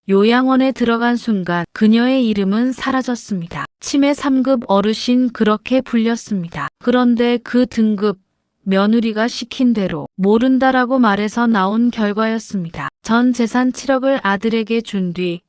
요양원에 들어간 순간 그녀의 이름은 사라졌습니다. 치매 3급 어르신 그렇게 불렸습니다. 그런데 그 등급 며느리가 시킨 대로 모른다라고 말해서 나온 결과였습니다. 전 재산 7억을 아들에게 준 뒤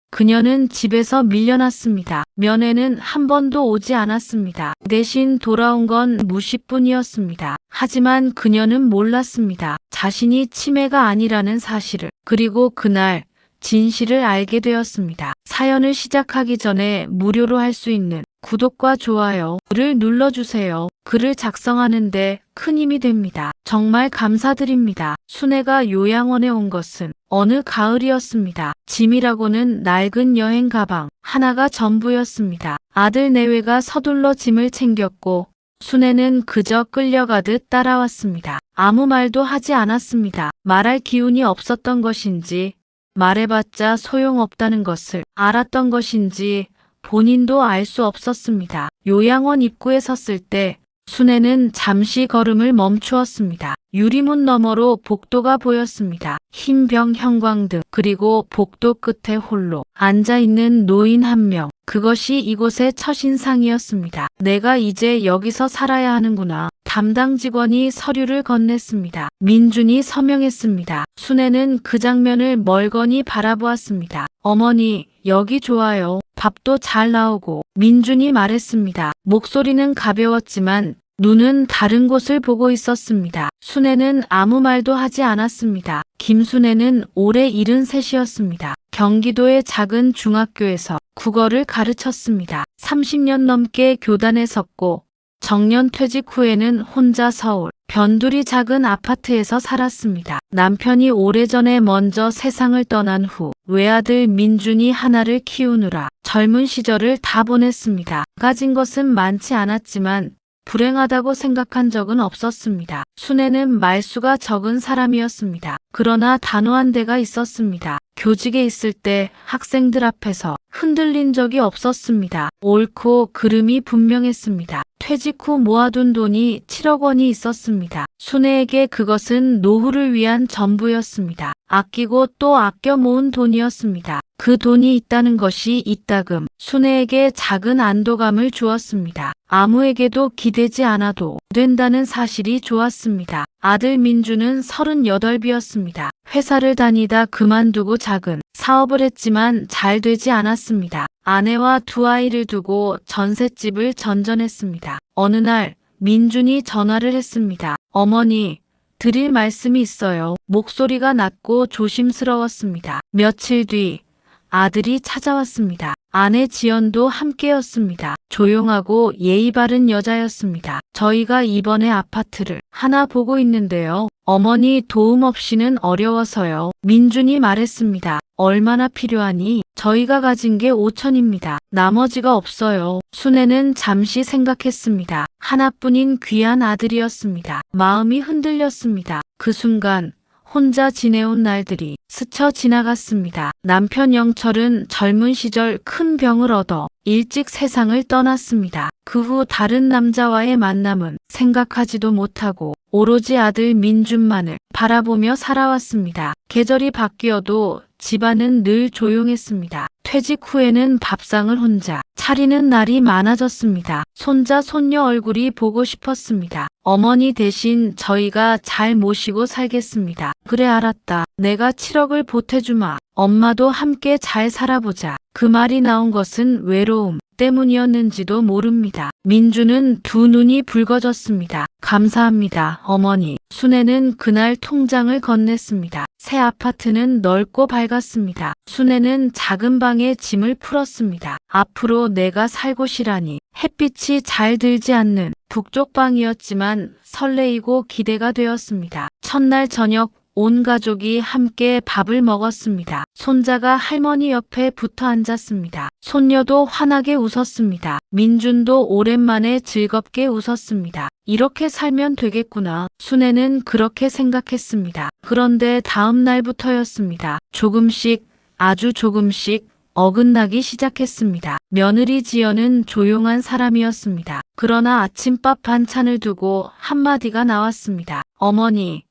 그녀는 집에서 밀려났습니다. 면회는 한 번도 오지 않았습니다. 대신 돌아온 건 무시뿐이었습니다. 하지만 그녀는 몰랐습니다. 자신이 치매가 아니라는 사실을. 그리고 그날 진실을 알게 되었습니다. 사연을 시작하기 전에 무료로 할 수 있는 구독과 좋아요를 눌러주세요. 글을 작성하는데 큰 힘이 됩니다. 정말 감사드립니다. 순애가 요양원에 온 것은 어느 가을이었습니다. 짐이라고는 낡은 여행 가방 하나가 전부였습니다. 아들 내외가 서둘러 짐을 챙겼고 순애는 그저 끌려가듯 따라왔습니다. 아무 말도 하지 않았습니다. 말할 기운이 없었던 것인지 말해봤자 소용없다는 것을 알았던 것인지 본인도 알 수 없었습니다. 요양원 입구에 섰을 때 순애는 잠시 걸음을 멈추었습니다. 유리문 너머로 복도가 보였습니다. 흰 병 형광등 그리고 복도 끝에 홀로 앉아있는 노인 한 명. 그것이 이곳의 첫인상이었습니다. 내가 이제 여기서 살아야 하는구나. 담당 직원이 서류를 건넸습니다. 민준이 서명했습니다. 순애는 그 장면을 멀거니 바라보았습니다. 어머니, 여기 좋아요. 밥도 잘 나오고. 민준이 말했습니다. 목소리는 가벼웠지만 눈은 다른 곳을 보고 있었습니다. 순애는 아무 말도 하지 않았습니다. 김순애는 올해 73이었습니다. 경기도의 작은 중학교에서 국어를 가르쳤습니다. 30년 넘게 교단에 섰고 정년 퇴직 후에는 혼자 서울 변두리 작은 아파트에서 살았습니다. 남편이 오래전에 먼저 세상을 떠난 후 외아들 민준이 하나를 키우느라 젊은 시절을 다 보냈습니다. 가진 것은 많지 않았지만 불행하다고 생각한 적은 없었습니다. 순애는 말수가 적은 사람이었습니다. 그러나 단호한 데가 있었습니다. 교직에 있을 때 학생들 앞에서 흔들린 적이 없었습니다. 옳고 그름이 분명했습니다. 퇴직 후 모아둔 돈이 7억 원이 있었습니다. 순애에게 그것은 노후를 위한 전부였습니다. 아끼고 또 아껴 모은 돈이었습니다. 그 돈이 있다는 것이 이따금 순애에게 작은 안도감을 주었습니다. 아무에게도 기대지 않아도 된다는 사실이 좋았습니다. 아들 민주는 38이었습니다. 회사를 다니다 그만두고 작은 사업을 했지만 잘 되지 않았습니다. 아내와 두 아이를 두고 전셋집을 전전했습니다. 어느 날 민준이 전화를 했습니다. 어머니, 드릴 말씀이 있어요. 목소리가 낮고 조심스러웠습니다. 며칠 뒤 아들이 찾아왔습니다. 아내 지연도 함께였습니다. 조용하고 예의 바른 여자였습니다. 저희가 이번에 아파트를 하나 보고 있는데요. 어머니 도움 없이는 어려워서요. 민준이 말했습니다. 얼마나 필요하니? 저희가 가진 게 5천입니다. 나머지가 없어요. 순애는 잠시 생각했습니다. 하나뿐인 귀한 아들이었습니다. 마음이 흔들렸습니다. 그 순간 혼자 지내온 날들이 스쳐 지나갔습니다. 남편 영철은 젊은 시절 큰 병을 얻어 일찍 세상을 떠났습니다. 그 후 다른 남자와의 만남은 생각하지도 못하고 오로지 아들 민준만을 바라보며 살아왔습니다. 계절이 바뀌어도 집안은 늘 조용했습니다. 퇴직 후에는 밥상을 혼자 차리는 날이 많아졌습니다. 손자 손녀 얼굴이 보고 싶었습니다. 어머니 대신 저희가 잘 모시고 살겠습니다. 그래 알았다. 내가 7억을 보태주마. 엄마도 함께 잘 살아보자. 그 말이 나온 것은 외로움 때문이었는지도 모릅니다. 민주는 두 눈이 붉어졌습니다. 감사합니다, 어머니. 순애는 그날 통장을 건넸습니다. 새 아파트는 넓고 밝았습니다. 순애는 작은 방에 짐을 풀었습니다. 앞으로 내가 살 곳이라니. 햇빛이 잘 들지 않는 북쪽 방이었지만 설레이고 기대가 되었습니다. 첫날 저녁 온 가족이 함께 밥을 먹었습니다. 손자가 할머니 옆에 붙어 앉았습니다. 손녀도 환하게 웃었습니다. 민준도 오랜만에 즐겁게 웃었습니다. 이렇게 살면 되겠구나. 순애는 그렇게 생각했습니다. 그런데 다음 날부터였습니다. 조금씩, 아주 조금씩 어긋나기 시작했습니다. 며느리 지연은 조용한 사람이었습니다. 그러나 아침밥 반찬을 두고 한마디가 나왔습니다. 어머니,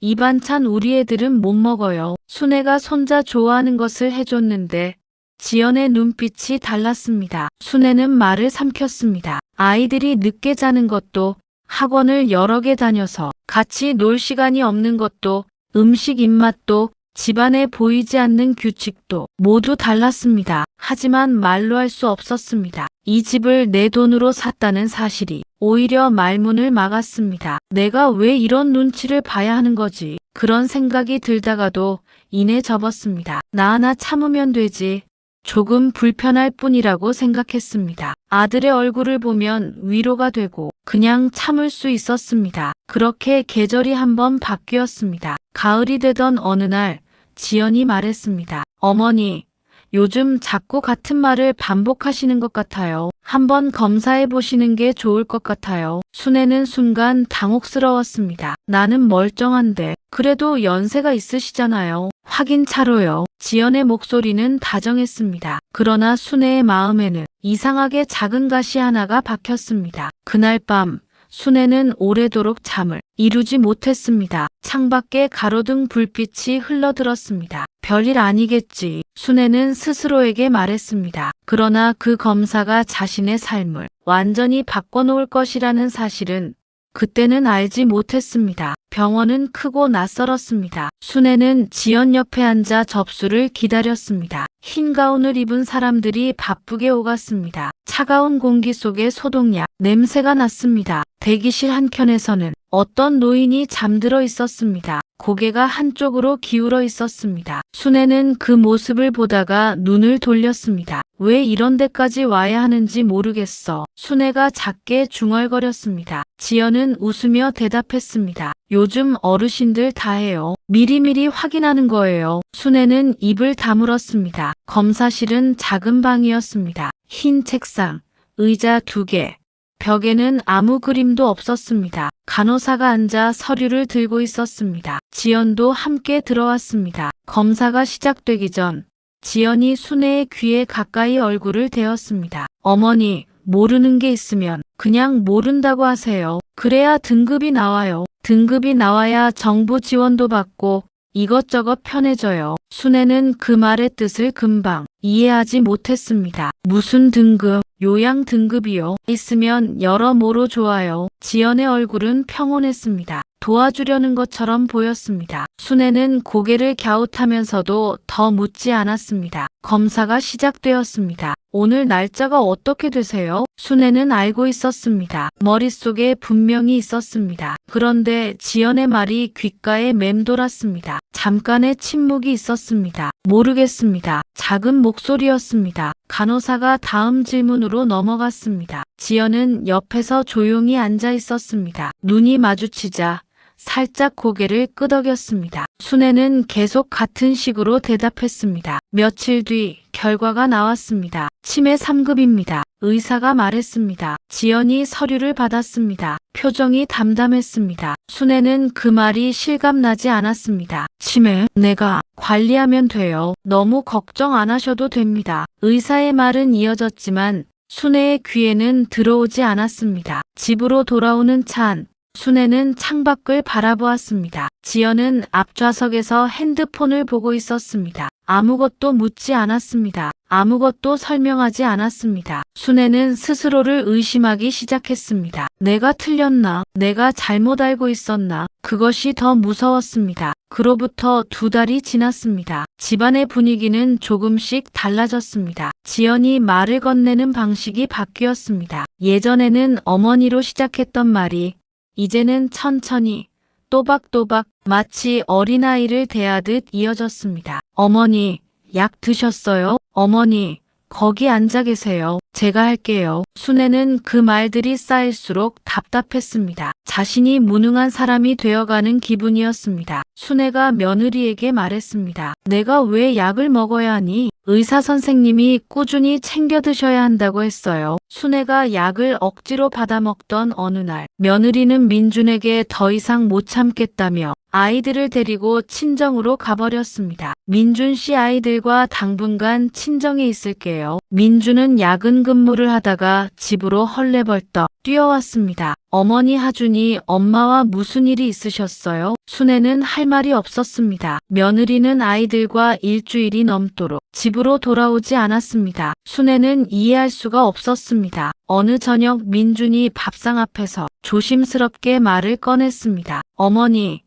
이 반찬 우리 애들은 못 먹어요. 순애가 손자 좋아하는 것을 해줬는데 지연의 눈빛이 달랐습니다. 순애는 말을 삼켰습니다. 아이들이 늦게 자는 것도, 학원을 여러 개 다녀서 같이 놀 시간이 없는 것도, 음식 입맛도, 집안에 보이지 않는 규칙도 모두 달랐습니다. 하지만 말로 할 수 없었습니다. 이 집을 내 돈으로 샀다는 사실이 오히려 말문을 막았습니다. 내가 왜 이런 눈치를 봐야 하는 거지? 그런 생각이 들다가도 이내 접었습니다. 나 하나 참으면 되지. 조금 불편할 뿐이라고 생각했습니다. 아들의 얼굴을 보면 위로가 되고 그냥 참을 수 있었습니다. 그렇게 계절이 한번 바뀌었습니다. 가을이 되던 어느 날 지연이 말했습니다. 어머니, 요즘 자꾸 같은 말을 반복하시는 것 같아요. 한번 검사해 보시는 게 좋을 것 같아요. 순애는 순간 당혹스러웠습니다. 나는 멀쩡한데 그래도 연세가 있으시잖아요. 확인차로요. 지연의 목소리는 다정했습니다. 그러나 순애의 마음에는 이상하게 작은 가시 하나가 박혔습니다. 그날 밤 순애는 오래도록 잠을 이루지 못했습니다. 창밖에 가로등 불빛이 흘러들었습니다. 별일 아니겠지. 순애는 스스로에게 말했습니다. 그러나 그 검사가 자신의 삶을 완전히 바꿔놓을 것이라는 사실은 그때는 알지 못했습니다. 병원은 크고 낯설었습니다. 순애는 지연 옆에 앉아 접수를 기다렸습니다. 흰 가운을 입은 사람들이 바쁘게 오갔습니다. 차가운 공기 속에 소독약 냄새가 났습니다. 대기실 한켠에서는 어떤 노인이 잠들어 있었습니다. 고개가 한쪽으로 기울어 있었습니다. 순애는 그 모습을 보다가 눈을 돌렸습니다. 왜 이런 데까지 와야 하는지 모르겠어. 순애가 작게 중얼거렸습니다. 지연은 웃으며 대답했습니다. 요즘 어르신들 다 해요. 미리미리 확인하는 거예요. 순애는 입을 다물었습니다. 검사실은 작은 방이었습니다. 흰 책상, 의자 2개. 벽에는 아무 그림도 없었습니다. 간호사가 앉아 서류를 들고 있었습니다. 지연도 함께 들어왔습니다. 검사가 시작되기 전 지연이 순애의 귀에 가까이 얼굴을 대었습니다. 어머니, 모르는 게 있으면 그냥 모른다고 하세요. 그래야 등급이 나와요. 등급이 나와야 정부 지원도 받고 이것저것 편해져요. 순애는 그 말의 뜻을 금방 이해하지 못했습니다. 무슨 등급? 요양 등급이요. 있으면 여러모로 좋아요. 지연의 얼굴은 평온했습니다. 도와주려는 것처럼 보였습니다. 순애는 고개를 갸웃하면서도 더 묻지 않았습니다. 검사가 시작되었습니다. 오늘 날짜가 어떻게 되세요? 순애는 알고 있었습니다. 머릿속에 분명히 있었습니다. 그런데 지연의 말이 귓가에 맴돌았습니다. 잠깐의 침묵이 있었습니다. 모르겠습니다. 작은 목소리였습니다. 간호사가 다음 질문으로 넘어갔습니다. 지연은 옆에서 조용히 앉아 있었습니다. 눈이 마주치자 살짝 고개를 끄덕였습니다. 순애는 계속 같은 식으로 대답했습니다. 며칠 뒤 결과가 나왔습니다. 치매 3급입니다. 의사가 말했습니다. 지연이 서류를 받았습니다. 표정이 담담했습니다. 순애는 그 말이 실감나지 않았습니다. 치매, 내가 관리하면 돼요. 너무 걱정 안 하셔도 됩니다. 의사의 말은 이어졌지만 순애의 귀에는 들어오지 않았습니다. 집으로 돌아오는 차 안. 순애는 창밖을 바라보았습니다. 지연은 앞좌석에서 핸드폰을 보고 있었습니다. 아무것도 묻지 않았습니다. 아무것도 설명하지 않았습니다. 순애는 스스로를 의심하기 시작했습니다. 내가 틀렸나? 내가 잘못 알고 있었나? 그것이 더 무서웠습니다. 그로부터 2달이 지났습니다. 집안의 분위기는 조금씩 달라졌습니다. 지연이 말을 건네는 방식이 바뀌었습니다. 예전에는 어머니로 시작했던 말이 이제는 천천히 또박또박 마치 어린아이를 대하듯 이어졌습니다. 어머니, 약 드셨어요? 어머니, 거기 앉아 계세요. 제가 할게요. 순애는 그 말들이 쌓일수록 답답했습니다. 자신이 무능한 사람이 되어가는 기분이었습니다. 순애가 며느리에게 말했습니다. 내가 왜 약을 먹어야 하니? 의사 선생님이 꾸준히 챙겨 드셔야 한다고 했어요. 순애가 약을 억지로 받아먹던 어느 날, 며느리는 민준에게 더 이상 못 참겠다며 아이들을 데리고 친정으로 가버렸습니다. 민준 씨 아이들과 당분간 친정에 있을게요. 민준은 야근 근무를 하다가 집으로 헐레벌떡 뛰어왔습니다. 어머니 하준이 엄마와 무슨 일이 있으셨어요? 순애는 할 말이 없었습니다. 며느리는 아이들과 일주일이 넘도록 집으로 돌아오지 않았습니다. 순애는 이해할 수가 없었습니다. 어느 저녁 민준이 밥상 앞에서 조심스럽게 말을 꺼냈습니다. 어머니,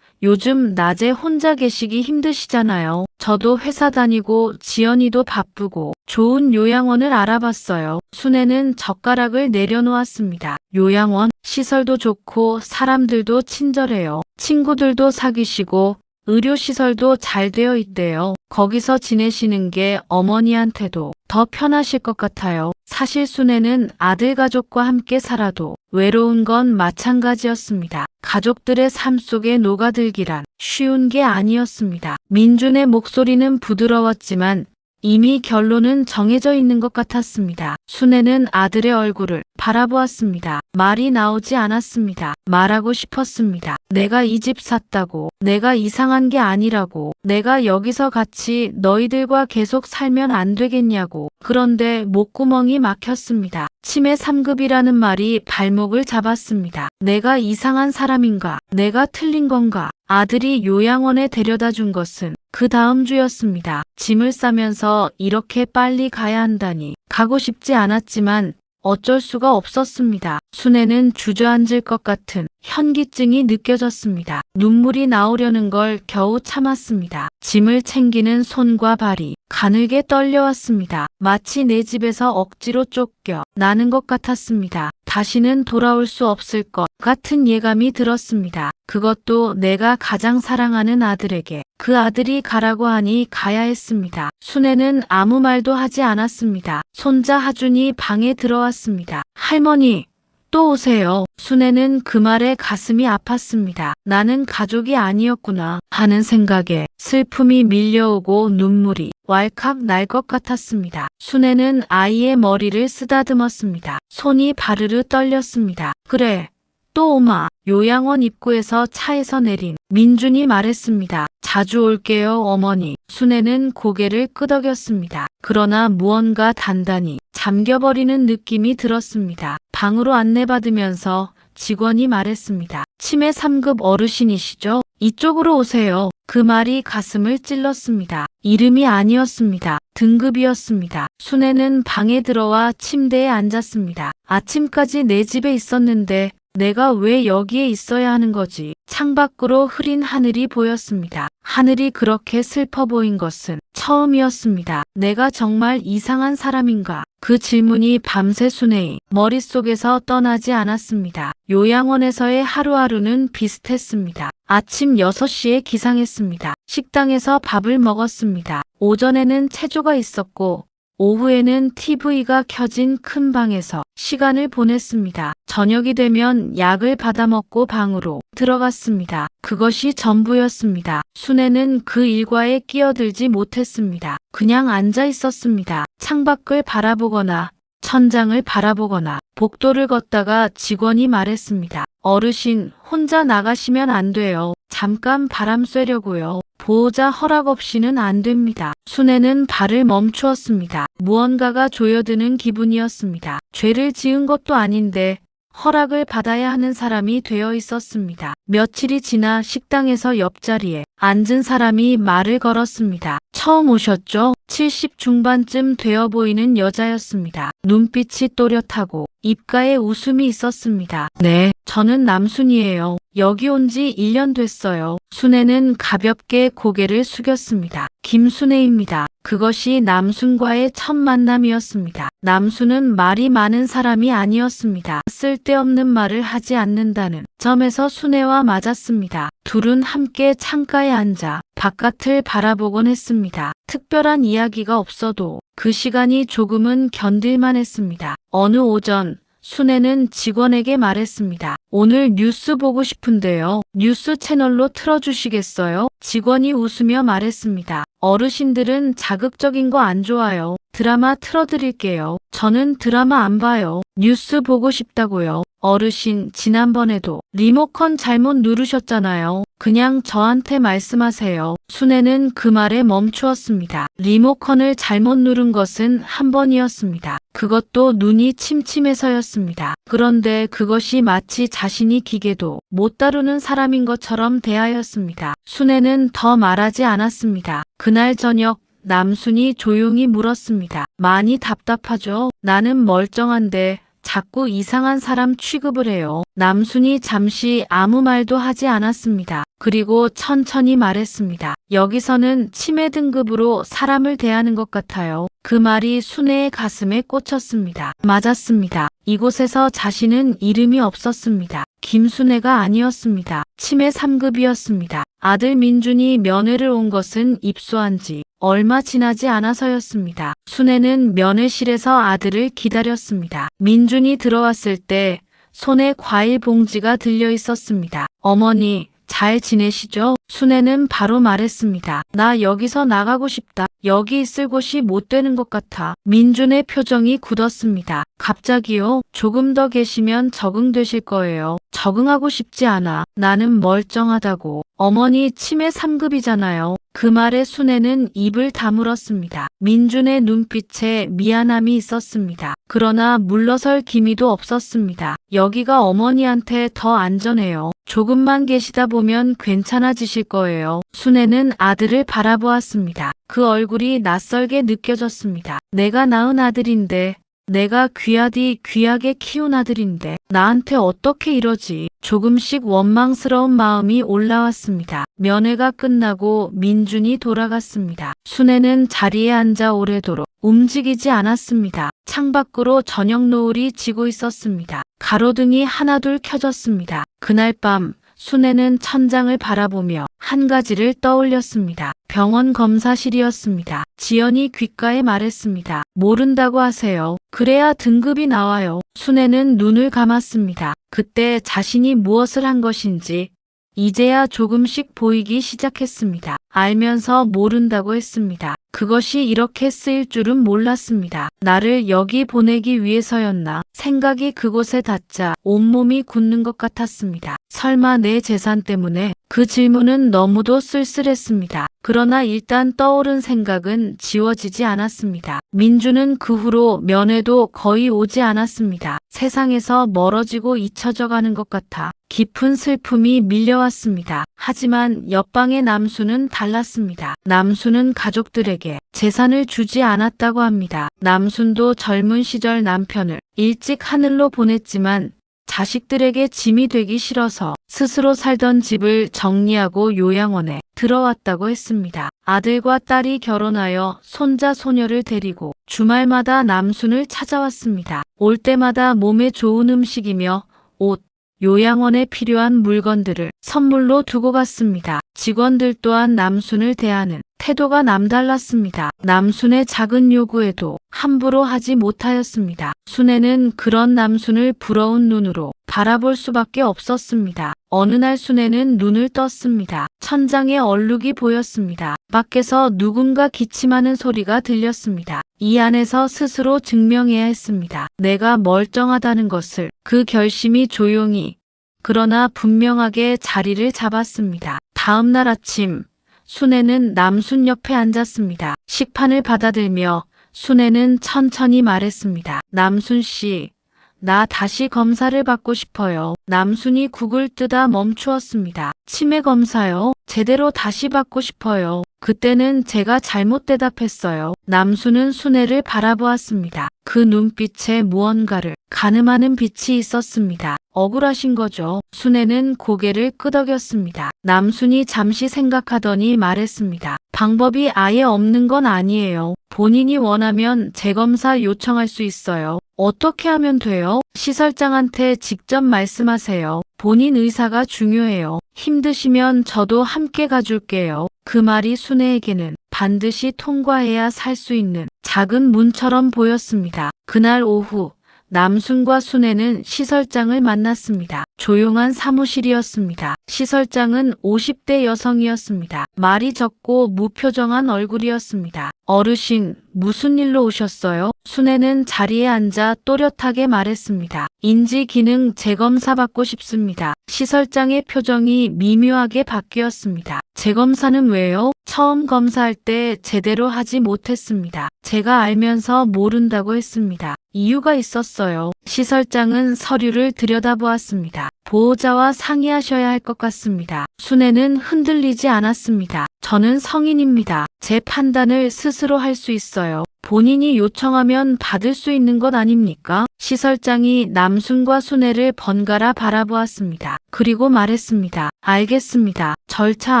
요즘 낮에 혼자 계시기 힘드시잖아요. 저도 회사 다니고 지연이도 바쁘고 좋은 요양원을 알아봤어요. 순애는 젓가락을 내려놓았습니다. 요양원? 시설도 좋고 사람들도 친절해요. 친구들도 사귀시고 의료시설도 잘 되어 있대요. 거기서 지내시는 게 어머니한테도 더 편하실 것 같아요. 사실 순애는 아들 가족과 함께 살아도 외로운 건 마찬가지였습니다. 가족들의 삶 속에 녹아들기란 쉬운 게 아니었습니다. 민준의 목소리는 부드러웠지만 이미 결론은 정해져 있는 것 같았습니다. 순애는 아들의 얼굴을 바라보았습니다. 말이 나오지 않았습니다. 말하고 싶었습니다. 내가 이 집 샀다고, 내가 이상한 게 아니라고, 내가 여기서 같이 너희들과 계속 살면 안 되겠냐고. 그런데 목구멍이 막혔습니다. 치매 3급이라는 말이 발목을 잡았습니다. 내가 이상한 사람인가? 내가 틀린 건가? 아들이 요양원에 데려다 준 것은 그 다음 주였습니다. 짐을 싸면서 이렇게 빨리 가야 한다니 가고 싶지 않았지만 어쩔 수가 없었습니다. 순애는 주저앉을 것 같은 현기증이 느껴졌습니다. 눈물이 나오려는 걸 겨우 참았습니다. 짐을 챙기는 손과 발이 가늘게 떨려왔습니다. 마치 내 집에서 억지로 쫓겨 나는 것 같았습니다. 다시는 돌아올 수 없을 것 같은 예감이 들었습니다. 그것도 내가 가장 사랑하는 아들에게. 그 아들이 가라고 하니 가야 했습니다. 순애는 아무 말도 하지 않았습니다. 손자 하준이 방에 들어왔습니다. 할머니, 또 오세요. 순애는 그 말에 가슴이 아팠습니다. 나는 가족이 아니었구나 하는 생각에 슬픔이 밀려오고 눈물이 왈칵 날 것 같았습니다. 순애는 아이의 머리를 쓰다듬었습니다. 손이 바르르 떨렸습니다. 그래, 또 오마. 요양원 입구에서 차에서 내린 민준이 말했습니다. 자주 올게요, 어머니. 순애는 고개를 끄덕였습니다. 그러나 무언가 단단히 잠겨버리는 느낌이 들었습니다. 방으로 안내받으면서 직원이 말했습니다. 치매 3급 어르신이시죠? 이쪽으로 오세요. 그 말이 가슴을 찔렀습니다. 이름이 아니었습니다. 등급이었습니다. 순애는 방에 들어와 침대에 앉았습니다. 아침까지 내 집에 있었는데 내가 왜 여기에 있어야 하는 거지? 창밖으로 흐린 하늘이 보였습니다. 하늘이 그렇게 슬퍼 보인 것은 처음이었습니다. 내가 정말 이상한 사람인가? 그 질문이 밤새 순애의 머릿속에서 떠나지 않았습니다. 요양원에서의 하루하루는 비슷했습니다. 아침 6시에 기상했습니다. 식당에서 밥을 먹었습니다. 오전에는 체조가 있었고 오후에는 TV가 켜진 큰 방에서 시간을 보냈습니다. 저녁이 되면 약을 받아먹고 방으로 들어갔습니다. 그것이 전부였습니다. 순애는 그 일과에 끼어들지 못했습니다. 그냥 앉아 있었습니다. 창밖을 바라보거나 천장을 바라보거나 복도를 걷다가 직원이 말했습니다. 어르신, 혼자 나가시면 안 돼요. 잠깐 바람 쐬려고요. 보호자 허락 없이는 안 됩니다. 순애는 발을 멈추었습니다. 무언가가 조여드는 기분이었습니다. 죄를 지은 것도 아닌데 허락을 받아야 하는 사람이 되어 있었습니다. 며칠이 지나 식당에서 옆자리에 앉은 사람이 말을 걸었습니다. 처음 오셨죠? 70 중반쯤 되어 보이는 여자였습니다. 눈빛이 또렷하고 입가에 웃음이 있었습니다. 네, 저는 남순이에요. 여기 온 지 1년 됐어요. 순애는 가볍게 고개를 숙였습니다. 김순애입니다. 그것이 남순과의 첫 만남이었습니다. 남순은 말이 많은 사람이 아니었습니다. 쓸데없는 말을 하지 않는다는 점에서 순애와 맞았습니다. 둘은 함께 창가에 앉아 바깥을 바라보곤 했습니다. 특별한 이야기가 없어도 그 시간이 조금은 견딜만 했습니다. 어느 오전 순애는 직원에게 말했습니다. 오늘 뉴스 보고 싶은데요. 뉴스 채널로 틀어주시겠어요? 직원이 웃으며 말했습니다. 어르신들은 자극적인 거 안 좋아요. 드라마 틀어드릴게요. 저는 드라마 안 봐요. 뉴스 보고 싶다고요. 어르신, 지난번에도 리모컨 잘못 누르셨잖아요. 그냥 저한테 말씀하세요. 순애는 그 말에 멈추었습니다. 리모컨을 잘못 누른 것은 한 번이었습니다. 그것도 눈이 침침해서였습니다. 그런데 그것이 마치 자신이 기계도 못 다루는 사람인 것처럼 대하였습니다. 순애는 더 말하지 않았습니다. 그날 저녁 남순이 조용히 물었습니다. 많이 답답하죠? 나는 멀쩡한데 자꾸 이상한 사람 취급을 해요. 남순이 잠시 아무 말도 하지 않았습니다. 그리고 천천히 말했습니다. 여기서는 치매 등급으로 사람을 대하는 것 같아요. 그 말이 순애의 가슴에 꽂혔습니다. 맞았습니다. 이곳에서 자신은 이름이 없었습니다. 김순애가 아니었습니다. 치매 3급이었습니다. 아들 민준이 면회를 온 것은 입소한 지 얼마 지나지 않아서였습니다. 순애는 면회실에서 아들을 기다렸습니다. 민준이 들어왔을 때 손에 과일 봉지가 들려 있었습니다. 어머니, 잘 지내시죠? 순애는 바로 말했습니다. 나 여기서 나가고 싶다. 여기 있을 곳이 못 되는 것 같아. 민준의 표정이 굳었습니다. 갑자기요? 조금 더 계시면 적응되실 거예요. 적응하고 싶지 않아. 나는 멀쩡하다고. 어머니 치매 3급이잖아요. 그 말에 순애는 입을 다물었습니다. 민준의 눈빛에 미안함이 있었습니다. 그러나 물러설 기미도 없었습니다. 여기가 어머니한테 더 안전해요. 조금만 계시다 보면 괜찮아지실 거예요. 순애는 아들을 바라보았습니다. 그 얼굴이 낯설게 느껴졌습니다. 내가 낳은 아들인데, 내가 귀하게 키운 아들인데 나한테 어떻게 이러지? 조금씩 원망스러운 마음이 올라왔습니다. 면회가 끝나고 민준이 돌아갔습니다. 순애는 자리에 앉아 오래도록 움직이지 않았습니다. 창밖으로 저녁 노을이 지고 있었습니다. 가로등이 하나둘 켜졌습니다. 그날 밤 순애는 천장을 바라보며 한 가지를 떠올렸습니다. 병원 검사실이었습니다. 지연이 귓가에 말했습니다. 모른다고 하세요. 그래야 등급이 나와요. 순애는 눈을 감았습니다. 그때 자신이 무엇을 한 것인지 이제야 조금씩 보이기 시작했습니다. 알면서 모른다고 했습니다. 그것이 이렇게 쓰일 줄은 몰랐습니다. 나를 여기 보내기 위해서였나? 생각이 그곳에 닿자 온몸이 굳는 것 같았습니다. 설마 내 재산 때문에? 그 질문은 너무도 쓸쓸했습니다. 그러나 일단 떠오른 생각은 지워지지 않았습니다. 민주는 그 후로 면회도 거의 오지 않았습니다. 세상에서 멀어지고 잊혀져 가는 것 같아 깊은 슬픔이 밀려왔습니다. 하지만 옆방의 남수는 달랐습니다. 남수는 가족들에게 재산을 주지 않았다고 합니다. 남순도 젊은 시절 남편을 일찍 하늘로 보냈지만 자식들에게 짐이 되기 싫어서 스스로 살던 집을 정리하고 요양원에 들어왔다고 했습니다. 아들과 딸이 결혼하여 손자 소녀를 데리고 주말마다 남순을 찾아왔습니다. 올 때마다 몸에 좋은 음식이며 옷, 요양원에 필요한 물건들을 선물로 두고 갔습니다. 직원들 또한 남순을 대하는 태도가 남달랐습니다. 남순의 작은 요구에도 함부로 하지 못하였습니다. 순애는 그런 남순을 부러운 눈으로 바라볼 수밖에 없었습니다. 어느 날 순애는 눈을 떴습니다. 천장에 얼룩이 보였습니다. 밖에서 누군가 기침하는 소리가 들렸습니다. 이 안에서 스스로 증명해야 했습니다. 내가 멀쩡하다는 것을. 그 결심이 조용히 그러나 분명하게 자리를 잡았습니다. 다음 날 아침 순애는 남순 옆에 앉았습니다. 식판을 받아들며 순애는 천천히 말했습니다. 남순 씨, 나 다시 검사를 받고 싶어요. 남순이 국을 뜨다 멈추었습니다. 치매 검사요? 제대로 다시 받고 싶어요. 그때는 제가 잘못 대답했어요. 남순은 순애를 바라보았습니다. 그 눈빛에 무언가를 가늠하는 빛이 있었습니다. 억울하신 거죠. 순애는 고개를 끄덕였습니다. 남순이 잠시 생각하더니 말했습니다. 방법이 아예 없는 건 아니에요. 본인이 원하면 재검사 요청할 수 있어요. 어떻게 하면 돼요? 시설장한테 직접 말씀하세요. 본인 의사가 중요해요. 힘드시면 저도 함께 가줄게요. 그 말이 순애에게는 반드시 통과해야 살 수 있는 작은 문처럼 보였습니다. 그날 오후 남순과 순애는 시설장을 만났습니다. 조용한 사무실이었습니다. 시설장은 50대 여성이었습니다. 말이 적고 무표정한 얼굴이었습니다. 어르신, 무슨 일로 오셨어요? 순애는 자리에 앉아 또렷하게 말했습니다. 인지 기능 재검사 받고 싶습니다. 시설장의 표정이 미묘하게 바뀌었습니다. 재검사는 왜요? 처음 검사할 때 제대로 하지 못했습니다. 제가 알면서 모른다고 했습니다. 이유가 있었어요. 시설장은 서류를 들여다보았습니다. 보호자와 상의하셔야 할 것 같습니다. 순애는 흔들리지 않았습니다. 저는 성인입니다. 제 판단을 스스로 할 수 있어요. 본인이 요청하면 받을 수 있는 것 아닙니까? 시설장이 남순과 순애를 번갈아 바라보았습니다. 그리고 말했습니다. 알겠습니다. 절차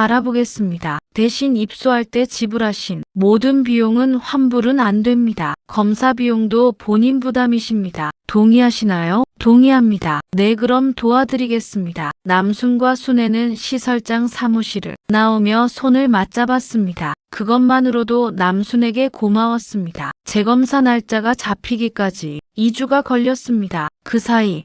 알아보겠습니다. 대신 입소할 때 지불하신 모든 비용은 환불은 안 됩니다. 검사 비용도 본인 부담이십니다. 동의하시나요? 동의합니다. 네, 그럼 도와드리겠습니다. 남순과 순애는 시설장 사무실을 나오며 손을 맞잡았습니다. 그것만으로도 남순에게 고마웠습니다. 재검사 날짜가 잡히기까지 2주가 걸렸습니다. 그 사이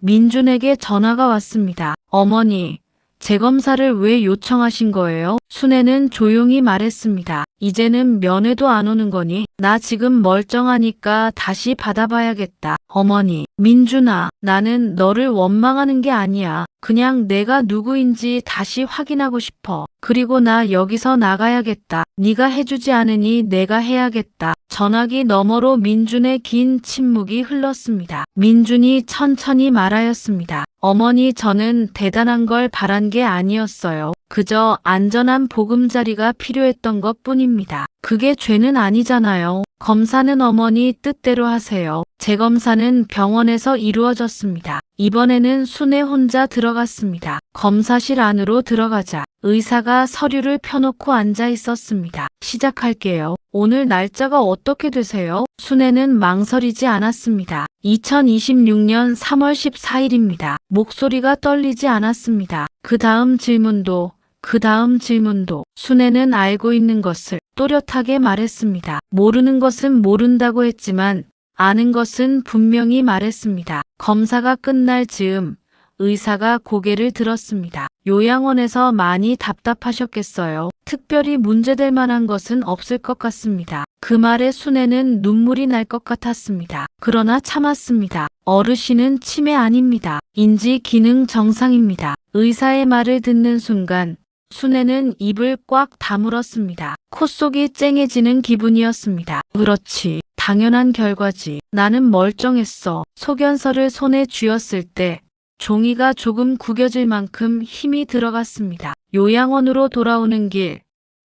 민준에게 전화가 왔습니다. 어머니, 재검사를 왜 요청하신 거예요? 순애는 조용히 말했습니다. 이제는 면회도 안 오는 거니? 나 지금 멀쩡하니까 다시 받아봐야겠다. 어머니, 민준아, 나는 너를 원망하는 게 아니야. 그냥 내가 누구인지 다시 확인하고 싶어. 그리고 나 여기서 나가야겠다. 네가 해주지 않으니 내가 해야겠다. 전화기 너머로 민준의 긴 침묵이 흘렀습니다. 민준이 천천히 말하였습니다. 어머니, 저는 대단한 걸 바란 게 아니었어요. 그저 안전한 보금자리가 필요했던 것뿐입니다. 그게 죄는 아니잖아요. 검사는 어머니 뜻대로 하세요. 재검사는 병원에서 이루어졌습니다. 이번에는 순애 혼자 들어갔습니다. 검사실 안으로 들어가자 의사가 서류를 펴놓고 앉아 있었습니다. 시작할게요. 오늘 날짜가 어떻게 되세요? 순애는 망설이지 않았습니다. 2026년 3월 14일입니다. 목소리가 떨리지 않았습니다. 그 다음 질문도 순애는 알고 있는 것을 또렷하게 말했습니다. 모르는 것은 모른다고 했지만 아는 것은 분명히 말했습니다. 검사가 끝날 즈음 의사가 고개를 들었습니다. 요양원에서 많이 답답하셨겠어요. 특별히 문제될 만한 것은 없을 것 같습니다. 그 말에 순애는 눈물이 날 것 같았습니다. 그러나 참았습니다. 어르신은 치매 아닙니다. 인지 기능 정상입니다. 의사의 말을 듣는 순간 순애는 입을 꽉 다물었습니다. 콧속이 쨍해지는 기분이었습니다. 그렇지. 당연한 결과지. 나는 멀쩡했어. 소견서를 손에 쥐었을 때 종이가 조금 구겨질 만큼 힘이 들어갔습니다. 요양원으로 돌아오는 길,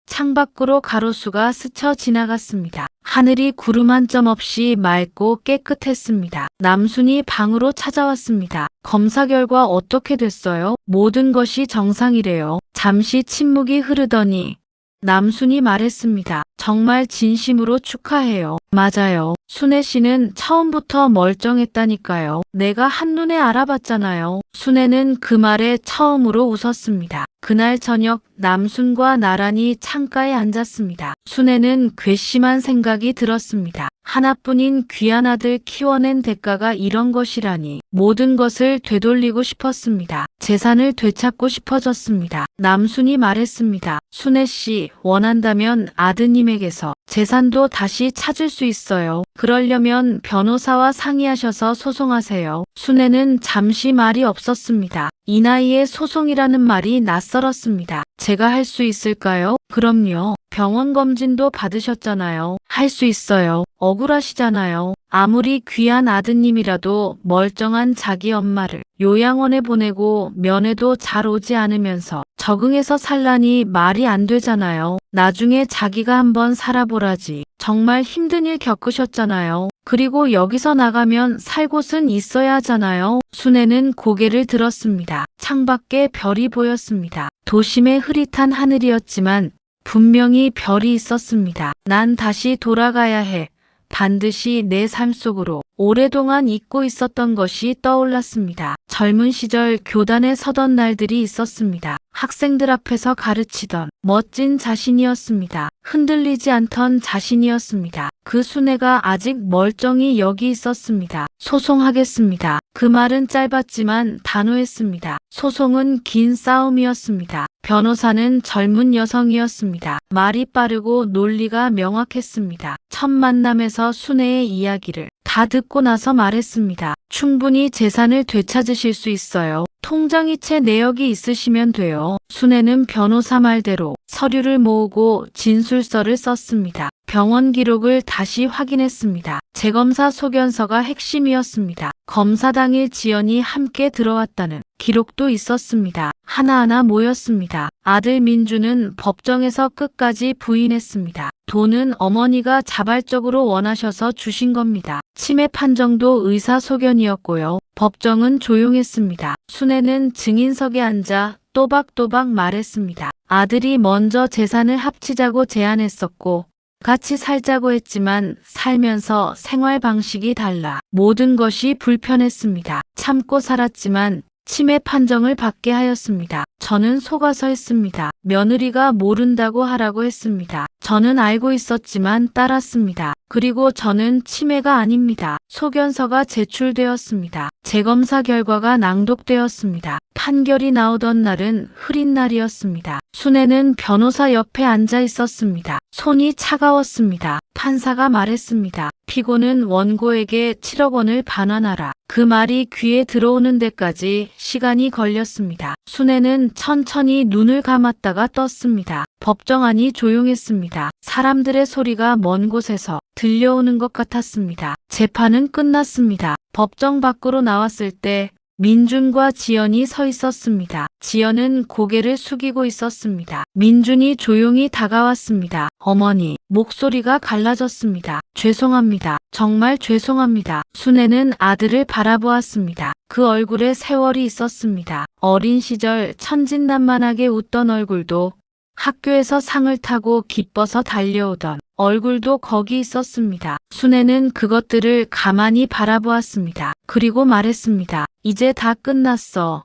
창밖으로 가로수가 스쳐 지나갔습니다. 하늘이 구름 한 점 없이 맑고 깨끗했습니다. 남순이 방으로 찾아왔습니다. 검사 결과 어떻게 됐어요? 모든 것이 정상이래요. 잠시 침묵이 흐르더니 남순이 말했습니다. 정말 진심으로 축하해요. 맞아요. 순애 씨는 처음부터 멀쩡했다니까요. 내가 한눈에 알아봤잖아요. 순애는 그 말에 처음으로 웃었습니다. 그날 저녁 남순과 나란히 창가에 앉았습니다. 순애는 괘씸한 생각이 들었습니다. 하나뿐인 귀한 아들 키워낸 대가가 이런 것이라니. 모든 것을 되돌리고 싶었습니다. 재산을 되찾고 싶어졌습니다. 남순이 말했습니다. 순애 씨, 원한다면 아드님에게서 재산도 다시 찾을 수 있어요. 그러려면 변호사와 상의하셔서 소송하세요. 순애는 잠시 말이 없었습니다. 이 나이에 소송이라는 말이 낯설었습니다. 제가 할 수 있을까요? 그럼요. 병원 검진도 받으셨잖아요. 할 수 있어요. 억울하시잖아요. 아무리 귀한 아드님이라도 멀쩡한 자기 엄마를 요양원에 보내고 면회도 잘 오지 않으면서 적응해서 살라니 말이 안 되잖아요. 나중에 자기가 한번 살아보라지. 정말 힘든 일 겪으셨잖아요. 그리고 여기서 나가면 살 곳은 있어야 하잖아요. 순애는 고개를 들었습니다. 창밖에 별이 보였습니다. 도심의 흐릿한 하늘이었지만 분명히 별이 있었습니다. 난 다시 돌아가야 해. 반드시 내 삶 속으로 오랫동안 잊고 있었던 것이 떠올랐습니다. 젊은 시절 교단에 서던 날들이 있었습니다. 학생들 앞에서 가르치던 멋진 자신이었습니다. 흔들리지 않던 자신이었습니다. 그 순애가 아직 멀쩡히 여기 있었습니다. 소송하겠습니다. 그 말은 짧았지만 단호했습니다. 소송은 긴 싸움이었습니다. 변호사는 젊은 여성이었습니다. 말이 빠르고 논리가 명확했습니다. 첫 만남에서 순애의 이야기를 다 듣고 나서 말했습니다. 충분히 재산을 되찾으실 수 있어요. 통장이체 내역이 있으시면 돼요. 순애는 변호사 말대로 서류를 모으고 진술서를 썼습니다. 병원 기록을 다시 확인했습니다. 재검사 소견서가 핵심이었습니다. 검사 당일 지연이 함께 들어왔다는 기록도 있었습니다. 하나하나 모였습니다. 아들 민주는 법정에서 끝까지 부인했습니다. 돈은 어머니가 자발적으로 원하셔서 주신 겁니다. 치매 판정도 의사 소견이었고요. 법정은 조용했습니다. 순애는 증인석에 앉아 또박또박 말했습니다. 아들이 먼저 재산을 합치자고 제안했었고 같이 살자고 했지만 살면서 생활 방식이 달라 모든 것이 불편했습니다. 참고 살았지만 치매 판정을 받게 하였습니다. 저는 속아서 했습니다. 며느리가 모른다고 하라고 했습니다. 저는 알고 있었지만 따랐습니다. 그리고 저는 치매가 아닙니다. 소견서가 제출되었습니다. 재검사 결과가 낭독되었습니다. 판결이 나오던 날은 흐린 날이었습니다. 순애는 변호사 옆에 앉아 있었습니다. 손이 차가웠습니다. 판사가 말했습니다. 피고는 원고에게 7억 원을 반환하라. 그 말이 귀에 들어오는 데까지 시간이 걸렸습니다. 순애는 천천히 눈을 감았다가 떴습니다. 법정 안이 조용했습니다. 사람들의 소리가 먼 곳에서 들려오는 것 같았습니다. 재판은 끝났습니다. 법정 밖으로 나왔을 때 민준과 지연이 서 있었습니다. 지연은 고개를 숙이고 있었습니다. 민준이 조용히 다가왔습니다. 어머니, 목소리가 갈라졌습니다. 죄송합니다. 정말 죄송합니다. 순애는 아들을 바라보았습니다. 그 얼굴에 세월이 있었습니다. 어린 시절 천진난만하게 웃던 얼굴도 학교에서 상을 타고 기뻐서 달려오던 얼굴도 거기 있었습니다. 순애는 그것들을 가만히 바라보았습니다. 그리고 말했습니다. 이제 다 끝났어.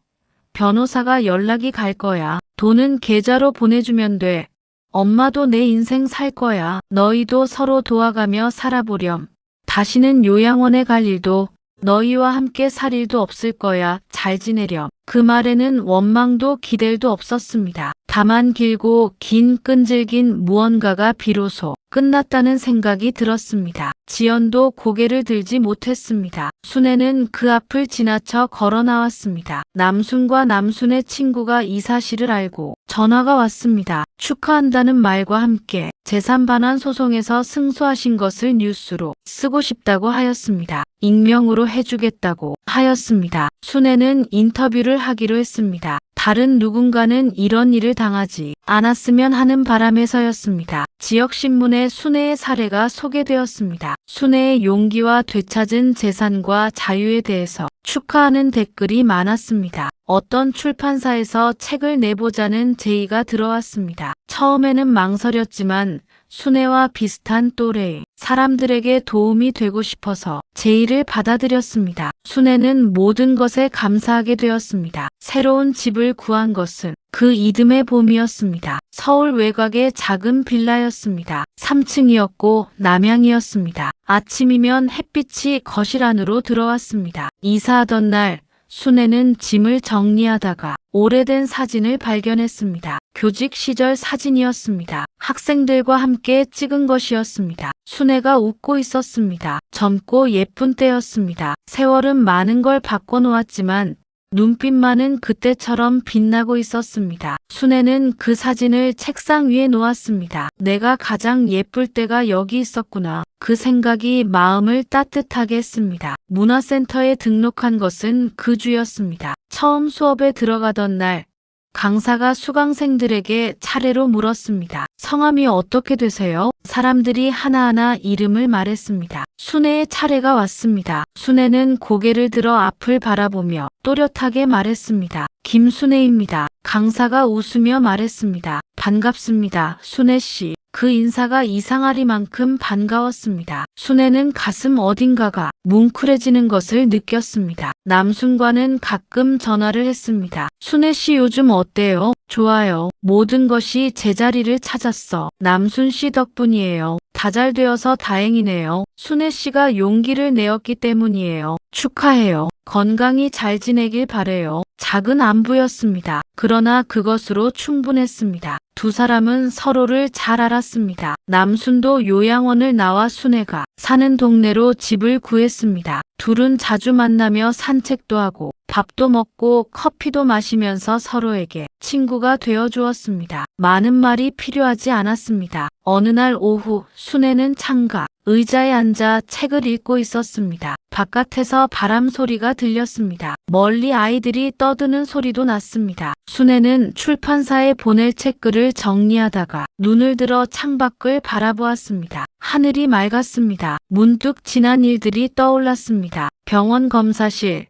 변호사가 연락이 갈 거야. 돈은 계좌로 보내주면 돼. 엄마도 내 인생 살 거야. 너희도 서로 도와가며 살아보렴. 다시는 요양원에 갈 일도 너희와 함께 살 일도 없을 거야. 잘 지내렴. 그 말에는 원망도 기댈도 없었습니다. 다만 길고 긴 끈질긴 무언가가 비로소 끝났다는 생각이 들었습니다. 지연도 고개를 들지 못했습니다. 순애는 그 앞을 지나쳐 걸어 나왔습니다. 남순과 남순의 친구가 이 사실을 알고 전화가 왔습니다. 축하한다는 말과 함께 재산 반환 소송에서 승소하신 것을 뉴스로 쓰고 싶다고 하였습니다. 익명으로 해주겠다고 하였습니다. 순애는 인터뷰를 하기로 했습니다. 다른 누군가는 이런 일을 당하지 않았으면 하는 바람에서였습니다. 지역신문에 순애의 사례가 소개되었습니다. 순애의 용기와 되찾은 재산과 자유에 대해서 축하하는 댓글이 많았습니다. 어떤 출판사에서 책을 내보자는 제의가 들어왔습니다. 처음에는 망설였지만 순애와 비슷한 또래의 사람들에게 도움이 되고 싶어서 제의를 받아들였습니다. 순애는 모든 것에 감사하게 되었습니다. 새로운 집을 구한 것은 그 이듬해 봄이었습니다. 서울 외곽의 작은 빌라였습니다. 3층이었고 남향이었습니다. 아침이면 햇빛이 거실 안으로 들어왔습니다. 이사하던 날 순애는 짐을 정리하다가 오래된 사진을 발견했습니다. 교직 시절 사진이었습니다. 학생들과 함께 찍은 것이었습니다. 순애가 웃고 있었습니다. 젊고 예쁜 때였습니다. 세월은 많은 걸 바꿔놓았지만 눈빛만은 그때처럼 빛나고 있었습니다. 순애는 그 사진을 책상 위에 놓았습니다. 내가 가장 예쁠 때가 여기 있었구나. 그 생각이 마음을 따뜻하게 했습니다. 문화센터에 등록한 것은 그 주였습니다. 처음 수업에 들어가던 날 강사가 수강생들에게 차례로 물었습니다. 성함이 어떻게 되세요? 사람들이 하나하나 이름을 말했습니다. 순애의 차례가 왔습니다. 순애는 고개를 들어 앞을 바라보며 또렷하게 말했습니다. 김순애입니다. 강사가 웃으며 말했습니다. 반갑습니다. 순애 씨. 그 인사가 이상하리만큼 반가웠습니다. 순애는 가슴 어딘가가 뭉클해지는 것을 느꼈습니다. 남순과는 가끔 전화를 했습니다. 순애 씨 요즘 어때요? 좋아요. 모든 것이 제자리를 찾았어. 남순 씨 덕분이에요. 다 잘 되어서 다행이네요. 순애 씨가 용기를 내었기 때문이에요. 축하해요. 건강히 잘 지내길 바래요. 작은 안부였습니다. 그러나 그것으로 충분했습니다. 두 사람은 서로를 잘 알았습니다. 남순도 요양원을 나와 순애가 사는 동네로 집을 구했습니다. 둘은 자주 만나며 산책도 하고 밥도 먹고 커피도 마시면서 서로에게 친구가 되어 주었습니다. 많은 말이 필요하지 않았습니다. 어느 날 오후 순애는 창가 의자에 앉아 책을 읽고 있었습니다. 바깥에서 바람 소리가 들렸습니다. 멀리 아이들이 떠드는 소리도 났습니다. 순애는 출판사에 보낼 책글을 정리하다가 눈을 들어 창밖을 바라보았습니다. 하늘이 맑았습니다. 문득 지난 일들이 떠올랐습니다. 병원 검사실,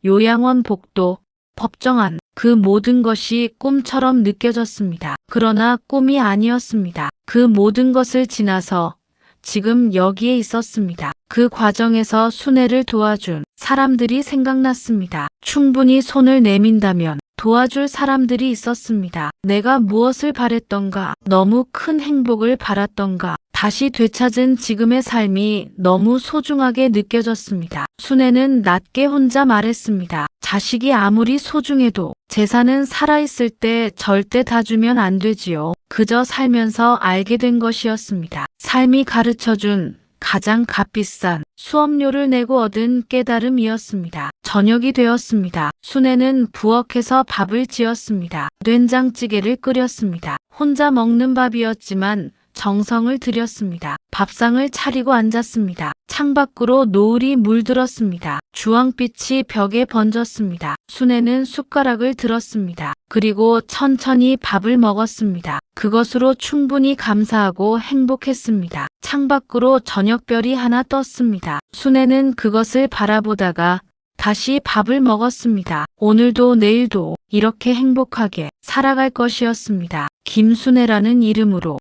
요양원 복도, 법정안, 그 모든 것이 꿈처럼 느껴졌습니다. 그러나 꿈이 아니었습니다. 그 모든 것을 지나서 지금 여기에 있었습니다. 그 과정에서 순애를 도와준 사람들이 생각났습니다. 충분히 손을 내민다면 도와줄 사람들이 있었습니다. 내가 무엇을 바랬던가, 너무 큰 행복을 바랐던가, 다시 되찾은 지금의 삶이 너무 소중하게 느껴졌습니다. 순애는 낮게 혼자 말했습니다. 자식이 아무리 소중해도 재산은 살아있을 때 절대 다 주면 안 되지요. 그저 살면서 알게 된 것이었습니다. 삶이 가르쳐준 가장 값비싼 수업료를 내고 얻은 깨달음이었습니다. 저녁이 되었습니다. 순애는 부엌에서 밥을 지었습니다. 된장찌개를 끓였습니다. 혼자 먹는 밥이었지만 정성을 들였습니다. 밥상을 차리고 앉았습니다. 창밖으로 노을이 물들었습니다. 주황빛이 벽에 번졌습니다. 순애는 숟가락을 들었습니다. 그리고 천천히 밥을 먹었습니다. 그것으로 충분히 감사하고 행복했습니다. 창밖으로 저녁별이 하나 떴습니다. 순애는 그것을 바라보다가 다시 밥을 먹었습니다. 오늘도 내일도 이렇게 행복하게 살아갈 것이었습니다. 김순애라는 이름으로